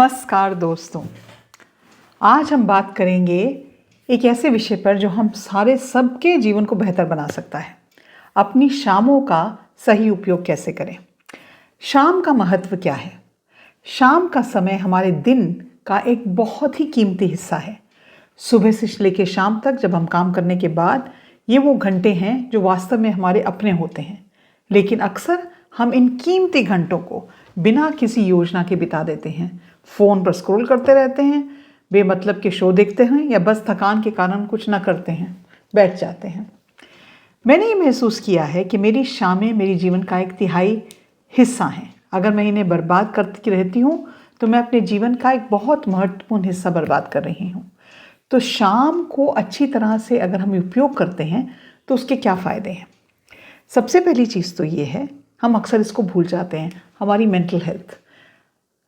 नमस्कार दोस्तों, आज हम बात करेंगे एक ऐसे विषय पर जो हम सबके जीवन को बेहतर बना सकता है। अपनी शामों का सही उपयोग कैसे करें। शाम का महत्व क्या है? शाम का समय हमारे दिन का एक बहुत ही कीमती हिस्सा है। सुबह से लेकर शाम तक जब हम काम करने के बाद ये वो घंटे हैं जो वास्तव में हमारे अपने होते हैं, लेकिन अक्सर हम इन कीमती घंटों को बिना किसी योजना के बिता देते हैं। फ़ोन पर स्क्रॉल करते रहते हैं, बेमतलब के शो देखते हैं या बस थकान के कारण कुछ ना करते हैं, बैठ जाते हैं। मैंने ये महसूस किया है कि मेरी शामें मेरी जीवन का एक तिहाई हिस्सा हैं। अगर मैं इन्हें बर्बाद करती रहती हूँ तो मैं अपने जीवन का एक बहुत महत्वपूर्ण हिस्सा बर्बाद कर रही हूँ। तो शाम को अच्छी तरह से अगर हम उपयोग करते हैं तो उसके क्या फ़ायदे हैं? सबसे पहली चीज़ तो ये है, हम अक्सर इसको भूल जाते हैं, हमारी mental health.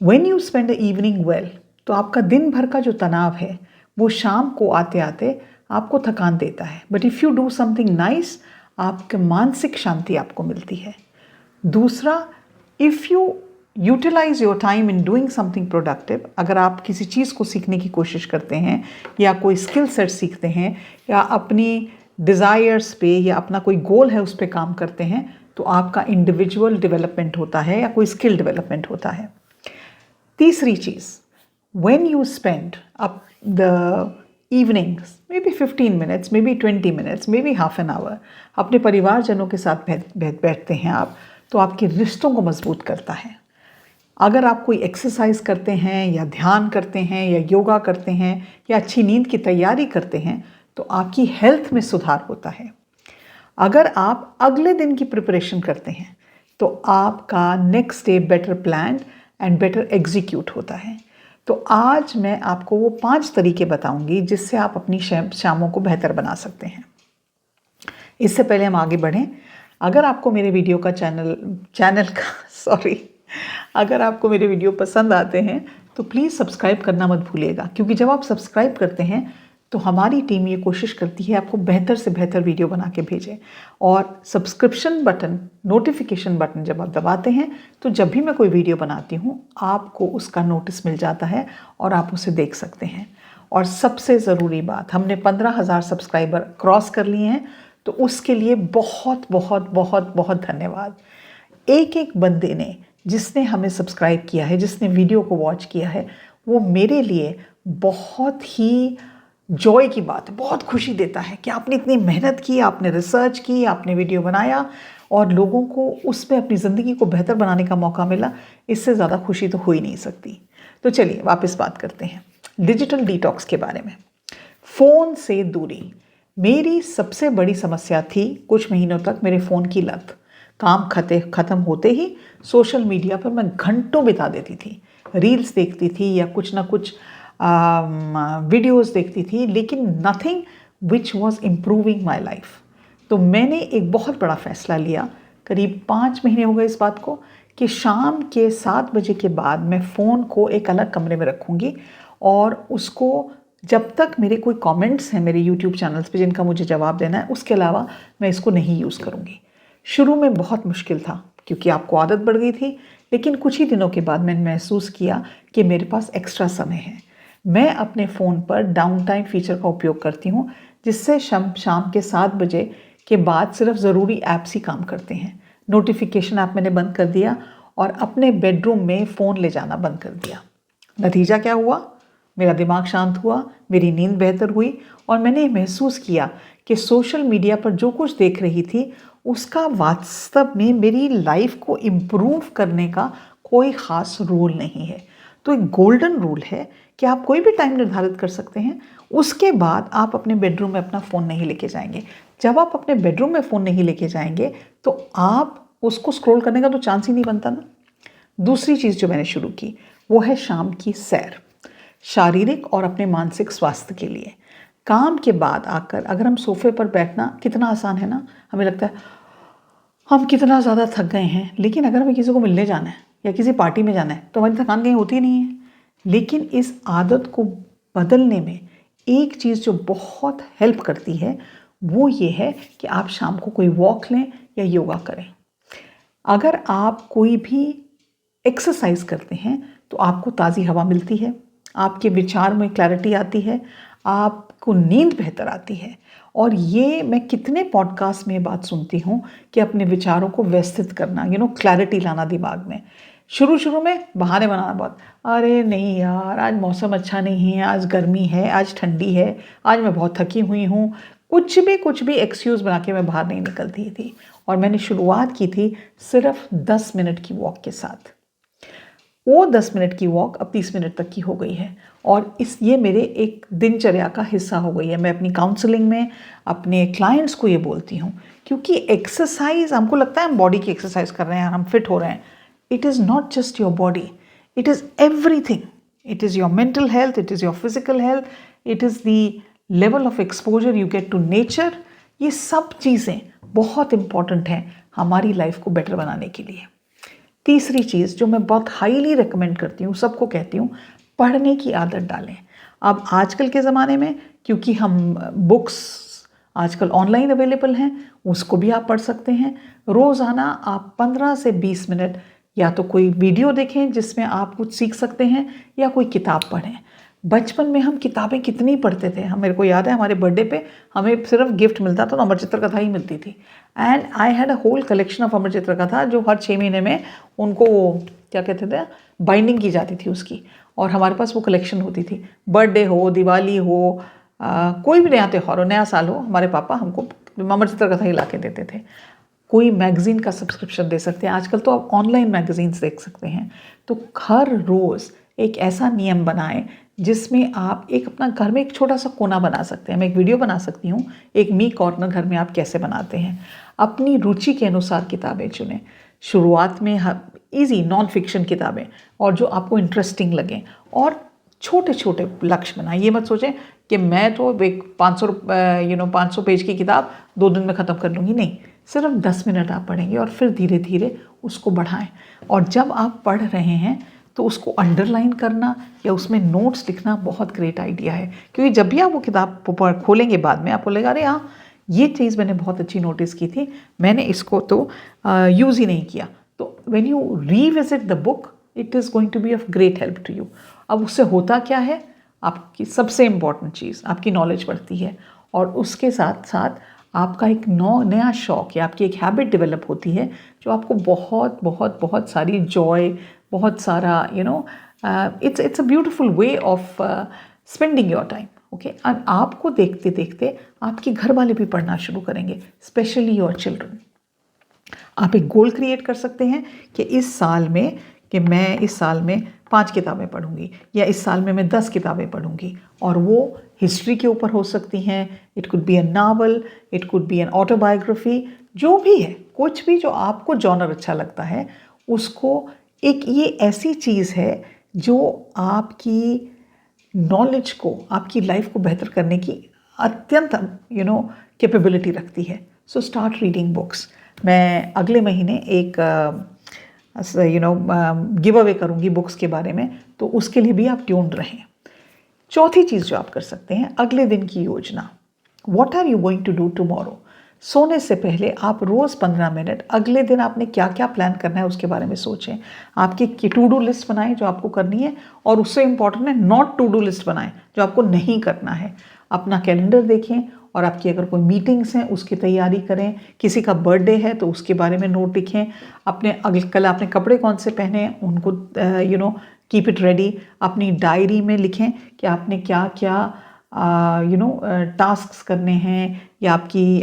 When you spend the evening well, तो आपका दिन भर का जो तनाव है वो शाम को आते आते आपको थकान देता है। But if you do something nice, आपके मानसिक शांति आपको मिलती है। दूसरा, if you utilise your time in doing something productive, अगर आप किसी चीज़ को सीखने की कोशिश करते हैं या कोई स्किल सेट सीखते हैं या अपनी डिज़ायर्स पे या अपना कोई गोल है उस पर काम करते हैं, तो आपका इंडिविजुअल डेवलपमेंट होता है या कोई स्किल डेवलपमेंट होता है। तीसरी चीज़, when you spend up the evenings, maybe 15 minutes, maybe 20 minutes, maybe half an hour, अपने परिवारजनों के साथ बैठते हैं आप, तो आपके रिश्तों को मजबूत करता है। अगर आप कोई एक्सरसाइज करते हैं या ध्यान करते हैं या योगा करते हैं या अच्छी नींद की तैयारी करते हैं तो आपकी हेल्थ में सुधार होता है। अगर आप अगले दिन की प्रिपरेशन करते हैं तो आपका next day better planned and better execute होता है। तो आज मैं आपको वो 5 तरीके बताऊंगी जिससे आप अपनी शामों को बेहतर बना सकते हैं। इससे पहले हम आगे बढ़ें, अगर आपको मेरे वीडियो का अगर आपको मेरे वीडियो पसंद आते हैं तो प्लीज़ सब्सक्राइब करना मत भूलिएगा, क्योंकि जब आप सब्सक्राइब करते हैं तो हमारी टीम ये कोशिश करती है आपको बेहतर से बेहतर वीडियो बना के भेजें। और सब्सक्रिप्शन बटन, नोटिफिकेशन बटन जब आप दबाते हैं तो जब भी मैं कोई वीडियो बनाती हूँ आपको उसका नोटिस मिल जाता है और आप उसे देख सकते हैं। और सबसे ज़रूरी बात, हमने 15,000 सब्सक्राइबर क्रॉस कर लिए हैं, तो उसके लिए बहुत बहुत बहुत बहुत धन्यवाद। एक एक बंदे ने जिसने हमें सब्सक्राइब किया है, जिसने वीडियो को वॉच किया है, वो मेरे लिए बहुत ही जॉय की बात है, बहुत खुशी देता है कि आपने इतनी मेहनत की, आपने रिसर्च की, आपने वीडियो बनाया और लोगों को उसमें अपनी ज़िंदगी को बेहतर बनाने का मौका मिला। इससे ज़्यादा खुशी तो हो ही नहीं सकती। तो चलिए वापस बात करते हैं डिजिटल डिटॉक्स के बारे में। फ़ोन से दूरी मेरी सबसे बड़ी समस्या थी। कुछ महीनों तक मेरे फ़ोन की लत, काम ख़त्म होते ही सोशल मीडिया पर मैं घंटों बिता देती थी, रील्स देखती थी या कुछ ना कुछ वीडियोस देखती थी, लेकिन nothing which was improving my life. तो मैंने एक बहुत बड़ा फ़ैसला लिया, करीब 5 महीने हो गए इस बात को, कि शाम के 7 बजे के बाद मैं फ़ोन को एक अलग कमरे में रखूँगी और उसको जब तक मेरे कोई कमेंट्स हैं मेरे यूट्यूब चैनल्स पे जिनका मुझे जवाब देना है, उसके अलावा मैं इसको नहीं यूज़ करूँगी। शुरू में बहुत मुश्किल था क्योंकि आपको आदत बढ़ गई थी, लेकिन कुछ ही दिनों के बाद मैंने महसूस किया कि मेरे पास एक्स्ट्रा समय है। मैं अपने फ़ोन पर डाउन टाइम फीचर का उपयोग करती हूँ, जिससे शाम के 7 बजे के बाद सिर्फ ज़रूरी ऐप्स ही काम करते हैं। नोटिफिकेशन ऐप मैंने बंद कर दिया और अपने बेडरूम में फ़ोन ले जाना बंद कर दिया। नतीजा क्या हुआ? मेरा दिमाग शांत हुआ, मेरी नींद बेहतर हुई और मैंने महसूस किया कि सोशल मीडिया पर जो कुछ देख रही थी उसका वास्तव में मेरी लाइफ को इम्प्रूव करने का कोई ख़ास रूल नहीं है। तो एक गोल्डन रूल है कि आप कोई भी टाइम निर्धारित कर सकते हैं, उसके बाद आप अपने बेडरूम में अपना फ़ोन नहीं लेके जाएंगे। जब आप अपने बेडरूम में फ़ोन नहीं लेके जाएंगे तो आप उसको स्क्रॉल करने का तो चांस ही नहीं बनता ना। दूसरी चीज़ जो मैंने शुरू की वो है शाम की सैर, शारीरिक और अपने मानसिक स्वास्थ्य के लिए। काम के बाद आकर अगर हम सोफे पर बैठना कितना आसान है ना, हमें लगता है हम कितना ज़्यादा थक गए हैं, लेकिन अगर हमें किसी को मिलने जाना है या किसी पार्टी में जाना है तो हमारी थकान कहीं होती नहीं है। लेकिन इस आदत को बदलने में एक चीज़ जो बहुत हेल्प करती है वो ये है कि आप शाम को कोई वॉक लें या योगा करें। अगर आप कोई भी एक्सरसाइज करते हैं तो आपको ताज़ी हवा मिलती है, आपके विचार में क्लैरिटी आती है, आपको नींद बेहतर आती है। और ये मैं कितने पॉडकास्ट में बात सुनती हूँ कि अपने विचारों को व्यवस्थित करना, क्लैरिटी लाना दिमाग में। शुरू में बहाने बनाना बहुत, अरे नहीं यार आज मौसम अच्छा नहीं है, आज गर्मी है, आज ठंडी है, आज मैं बहुत थकी हुई हूँ, कुछ भी एक्सक्यूज़ बना के मैं बाहर नहीं निकलती थी। और मैंने शुरुआत की थी सिर्फ 10 मिनट की वॉक के साथ। वो 10 मिनट की वॉक अब 30 मिनट तक की हो गई है और ये मेरे एक दिनचर्या का हिस्सा हो गई है। मैं अपनी काउंसलिंग में अपने क्लाइंट्स को ये बोलती हूँ, क्योंकि एक्सरसाइज, हमको लगता है हम बॉडी की एक्सरसाइज कर रहे हैं, हम फिट हो रहे हैं। It is not just your body, it is everything. It is your mental health, it is your physical health, it is the level of exposure you get to nature. ये सब चीज़ें बहुत इंपॉर्टेंट हैं हमारी life को better बनाने के लिए। तीसरी चीज़ जो मैं बहुत हाईली रिकमेंड करती हूँ, सबको कहती हूँ, पढ़ने की आदत डालें। अब आजकल के ज़माने में क्योंकि हम बुक्स आजकल ऑनलाइन अवेलेबल हैं, उसको भी आप पढ़ सकते हैं। रोज़ाना आप 15 से 20 मिनट या तो कोई वीडियो देखें जिसमें आप कुछ सीख सकते हैं, या कोई किताब पढ़ें। बचपन में हम किताबें कितनी पढ़ते थे। मेरे को याद है हमारे बर्थडे पे हमें सिर्फ गिफ्ट मिलता था तो अमर चित्र कथा ही मिलती थी। And I had a whole collection of Amar Chitra Katha, जो हर 6 महीने में उनको क्या कहते थे, बाइंडिंग की जाती थी उसकी, और हमारे पास वो कलेक्शन होती थी। बर्थडे हो, दिवाली हो, कोई भी नया त्यौहार हो, नया साल हो, हमारे पापा हमको अमर चित्र कथा ही ला के देते थे। कोई मैगज़ीन का सब्सक्रिप्शन दे सकते हैं, आजकल तो आप ऑनलाइन मैगज़ीन्स देख सकते हैं। तो हर रोज़ एक ऐसा नियम बनाएं जिसमें आप एक अपना घर में एक छोटा सा कोना बना सकते हैं। मैं एक वीडियो बना सकती हूँ, एक मी कॉर्नर घर में आप कैसे बनाते हैं। अपनी रुचि के अनुसार किताबें चुनें। शुरुआत में इजी नॉन फिक्शन किताबें, और जो आपको इंटरेस्टिंग लगें, और छोटे छोटे लक्ष्य बनाएं। ये मत सोचें कि मैं तो एक 500 पेज की किताब 2 दिन में ख़त्म कर लूँगी। नहीं, सिर्फ 10 मिनट आप पढ़ेंगे और फिर धीरे धीरे उसको बढ़ाएं। और जब आप पढ़ रहे हैं तो उसको अंडरलाइन करना या उसमें नोट्स लिखना बहुत ग्रेट आइडिया है, क्योंकि जब भी आप वो किताब खोलेंगे बाद में आपको लगेगा, अरे हाँ ये चीज़ मैंने बहुत अच्छी नोटिस की थी, मैंने इसको तो यूज़ ही नहीं किया। तो when you revisit the book it is going to be of great help to you. अब उससे होता क्या है, आपकी सबसे इम्पॉर्टेंट चीज़, आपकी नॉलेज बढ़ती है, और उसके साथ साथ आपका एक नया शौक़ या आपकी एक हैबिट डेवलप होती है जो आपको बहुत बहुत बहुत सारी जॉय, बहुत सारा it's a beautiful way of spending your time. Okay, और आपको देखते देखते आपके घर वाले भी पढ़ना शुरू करेंगे, स्पेशली योर चिल्ड्रन। आप एक गोल क्रिएट कर सकते हैं कि मैं इस साल में 5 किताबें पढ़ूंगी, या इस साल में मैं 10 किताबें पढ़ूंगी, और वो हिस्ट्री के ऊपर हो सकती हैं, it could be a novel, it could be an autobiography, जो भी है, कुछ भी जो आपको जॉनर अच्छा लगता है उसको। एक ये ऐसी चीज़ है जो आपकी नॉलेज को, आपकी लाइफ को बेहतर करने की अत्यंत कैपेबिलिटी रखती है। So start reading books. मैं अगले महीने एक गिव अवे करूँगी बुक्स के बारे में, तो उसके लिए भी आप ट्यून्ड रहें। चौथी चीज़ जो आप कर सकते हैं, अगले दिन की योजना। What are you going to do tomorrow. सोने से पहले आप रोज़ 15 मिनट अगले दिन आपने क्या क्या प्लान करना है उसके बारे में सोचें। आपकी टू डू लिस्ट बनाएं जो आपको करनी है, और उससे इम्पॉर्टेंट है नॉट टू डू लिस्ट बनाएं जो आपको नहीं करना है। अपना कैलेंडर देखें, और आपकी अगर कोई मीटिंग्स हैं उसकी तैयारी करें, किसी का बर्थडे है तो उसके बारे में नोट लिखें, कल आपने कपड़े कौन से पहने हैं उनको कीप इट रेडी। अपनी डायरी में लिखें कि आपने क्या क्या टास्क्स करने हैं, या आपकी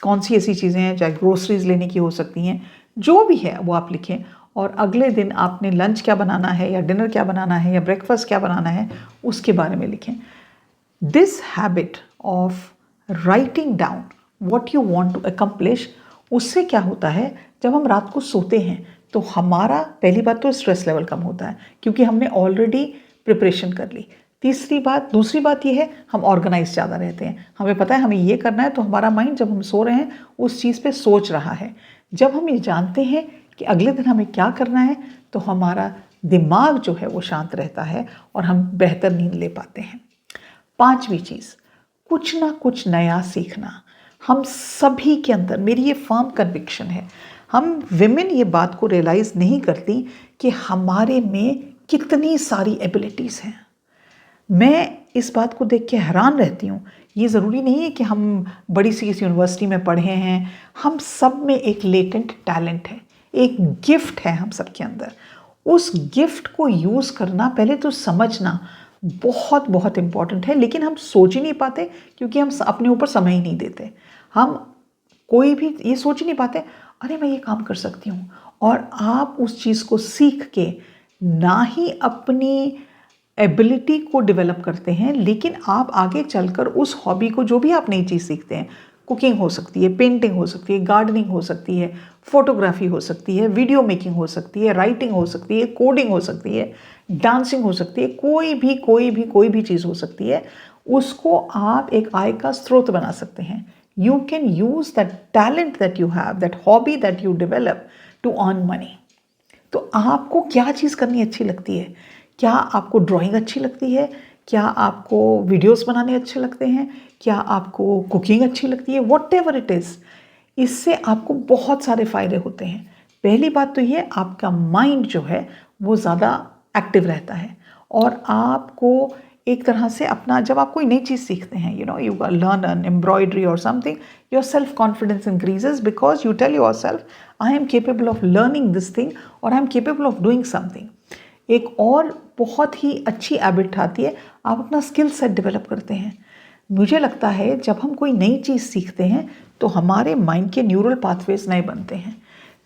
कौन सी ऐसी चीज़ें हैं, चाहे ग्रोसरीज लेने की हो सकती हैं, जो भी है वो आप लिखें। और अगले दिन आपने लंच क्या बनाना है, या डिनर क्या बनाना है, या ब्रेकफास्ट क्या बनाना है, उसके बारे में लिखें। This habit of writing down what you want to accomplish, उससे क्या होता है, जब हम रात को सोते हैं तो हमारा पहली बात तो स्ट्रेस लेवल कम होता है, क्योंकि हमने ऑलरेडी प्रिपरेशन कर ली। दूसरी बात ये है, हम ऑर्गेनाइज ज़्यादा रहते हैं, हमें पता है हमें ये करना है, तो हमारा माइंड जब हम सो रहे हैं उस चीज़ पे सोच रहा है। जब हम ये जानते हैं कि अगले दिन हमें क्या करना है, तो हमारा दिमाग जो है वो शांत रहता है और हम बेहतर नींद ले पाते हैं। 5वीं चीज़, कुछ ना कुछ नया सीखना। हम सभी के अंदर, मेरी ये फर्म कन्विक्शन है, हम विमेन ये बात को रियलाइज़ नहीं करती कि हमारे में कितनी सारी एबिलिटीज़ हैं। मैं इस बात को देख के हैरान रहती हूँ। ये ज़रूरी नहीं है कि हम बड़ी सी किसी यूनिवर्सिटी में पढ़े हैं, हम सब में एक लेटेंट टैलेंट है, एक गिफ्ट है हम सब के अंदर। उस गिफ्ट को यूज़ करना, पहले तो समझना बहुत बहुत इम्पॉर्टेंट है, लेकिन हम सोच ही नहीं पाते क्योंकि हम अपने ऊपर समय ही नहीं देते। हम कोई भी ये सोच ही नहीं पाते, अरे मैं ये काम कर सकती हूँ, और आप उस चीज़ को सीख के ना ही अपनी एबिलिटी को डेवलप करते हैं, लेकिन आप आगे चलकर उस हॉबी को, जो भी आप नई चीज़ सीखते हैं, कुकिंग हो सकती है, पेंटिंग हो सकती है, गार्डनिंग हो सकती है, फोटोग्राफी हो सकती है, वीडियो मेकिंग हो सकती है, राइटिंग हो सकती है, कोडिंग हो सकती है, डांसिंग हो सकती है, कोई भी चीज़ हो सकती है, उसको आप एक आय का स्रोत बना सकते हैं। You can use that talent that you have, that hobby that you develop to earn money. तो आपको क्या चीज़ करनी अच्छी लगती है? क्या आपको ड्राइंग अच्छी लगती है? क्या आपको वीडियोस बनाने अच्छे लगते हैं? क्या आपको कुकिंग अच्छी लगती है? व्हाटएवर इट इज़, इससे आपको बहुत सारे फ़ायदे होते हैं। पहली बात तो ये, आपका माइंड जो है वो ज़्यादा एक्टिव रहता है, और आपको एक तरह से अपना, जब आप कोई नई चीज़ सीखते हैं, यू लर्न एन एम्ब्रॉयडरी और something, your self confidence increases because you tell yourself, I am capable of learning this thing, और I am capable of doing something. एक और बहुत ही अच्छी हैबिट आती है, आप अपना स्किल सेट डेवलप करते हैं। मुझे लगता है जब हम कोई नई चीज़ सीखते हैं तो हमारे माइंड के न्यूरल पाथवेज नए बनते हैं।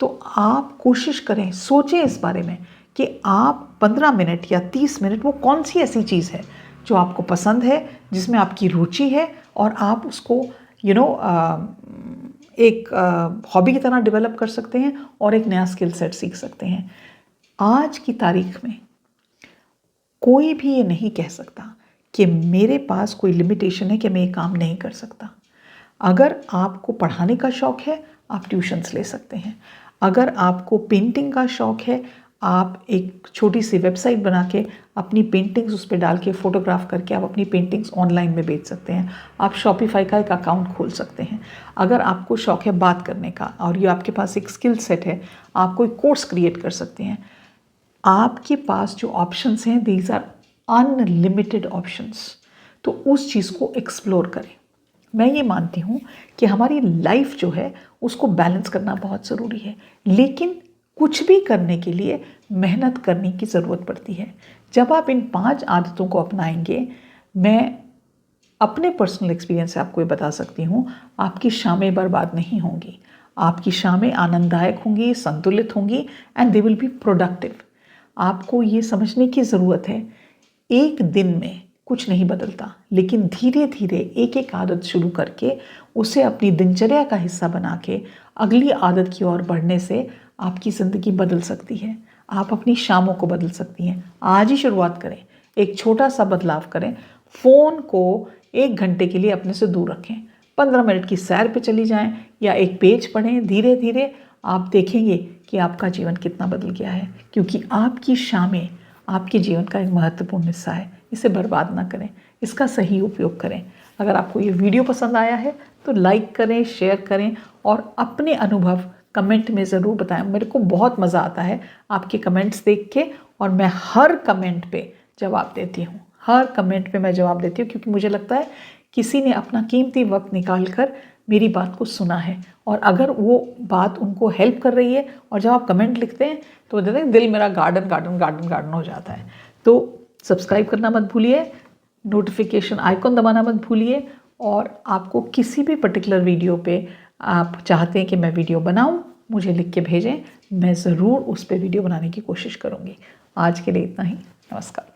तो आप कोशिश करें, सोचें इस बारे में कि आप 15 मिनट या 30 मिनट, वो कौन सी ऐसी चीज़ है जो आपको पसंद है, जिसमें आपकी रुचि है, और आप उसको एक हॉबी की तरह डेवलप कर सकते हैं और एक नया स्किल सेट सीख सकते हैं। आज की तारीख में कोई भी ये नहीं कह सकता कि मेरे पास कोई लिमिटेशन है कि मैं ये काम नहीं कर सकता। अगर आपको पढ़ाने का शौक़ है, आप ट्यूशन्स ले सकते हैं। अगर आपको पेंटिंग का शौक़ है, आप एक छोटी सी वेबसाइट बना के अपनी पेंटिंग्स उस पर डाल के, फ़ोटोग्राफ करके आप अपनी पेंटिंग्स ऑनलाइन में बेच सकते हैं। आप शॉपिफाई का एक अकाउंट खोल सकते हैं। अगर आपको शौक़ है बात करने का और ये आपके पास एक स्किल सेट है, आप कोई कोर्स क्रिएट कर सकते हैं। आपके पास जो ऑप्शंस हैं, दीज आर अनलिमिटेड ऑप्शंस। तो उस चीज़ को एक्सप्लोर करें। मैं ये मानती हूँ कि हमारी लाइफ जो है उसको बैलेंस करना बहुत ज़रूरी है, लेकिन कुछ भी करने के लिए मेहनत करने की ज़रूरत पड़ती है। जब आप इन 5 आदतों को अपनाएंगे, मैं अपने पर्सनल एक्सपीरियंस से आपको ये बता सकती हूँ, आपकी शामें बर्बाद नहीं होंगी। आपकी शामें आनंददायक होंगी, संतुलित होंगी, and they will be productive. आपको ये समझने की ज़रूरत है, एक दिन में कुछ नहीं बदलता, लेकिन धीरे धीरे एक एक आदत शुरू करके उसे अपनी दिनचर्या का हिस्सा बना के अगली आदत की ओर बढ़ने से आपकी ज़िंदगी बदल सकती है। आप अपनी शामों को बदल सकती हैं। आज ही शुरुआत करें, एक छोटा सा बदलाव करें। फ़ोन को 1 घंटे के लिए अपने से दूर रखें, 15 मिनट की सैर पे चली जाएं या एक पेज पढ़ें। धीरे धीरे आप देखेंगे कि आपका जीवन कितना बदल गया है, क्योंकि आपकी शामें आपके जीवन का एक महत्वपूर्ण हिस्सा है। इसे बर्बाद ना करें, इसका सही उपयोग करें। अगर आपको ये वीडियो पसंद आया है तो लाइक करें, शेयर करें, और अपने अनुभव कमेंट में ज़रूर बताएं। मेरे को बहुत मज़ा आता है आपके कमेंट्स देख के, और मैं हर कमेंट पे जवाब देती हूँ। हर कमेंट पे मैं जवाब देती हूँ, क्योंकि मुझे लगता है किसी ने अपना कीमती वक्त निकाल कर मेरी बात को सुना है, और अगर वो बात उनको हेल्प कर रही है, और जब आप कमेंट लिखते हैं तो कहते हैं दिल मेरा गार्डन गार्डन गार्डन गार्डन हो जाता है। तो सब्सक्राइब करना मत भूलिए, नोटिफिकेशन आइकॉन दबाना मत भूलिए, और आपको किसी भी पर्टिकुलर वीडियो पे आप चाहते हैं कि मैं वीडियो बनाऊं, मुझे लिख के भेजें। मैं ज़रूर उस पर वीडियो बनाने की कोशिश करूँगी। आज के लिए इतना ही। नमस्कार।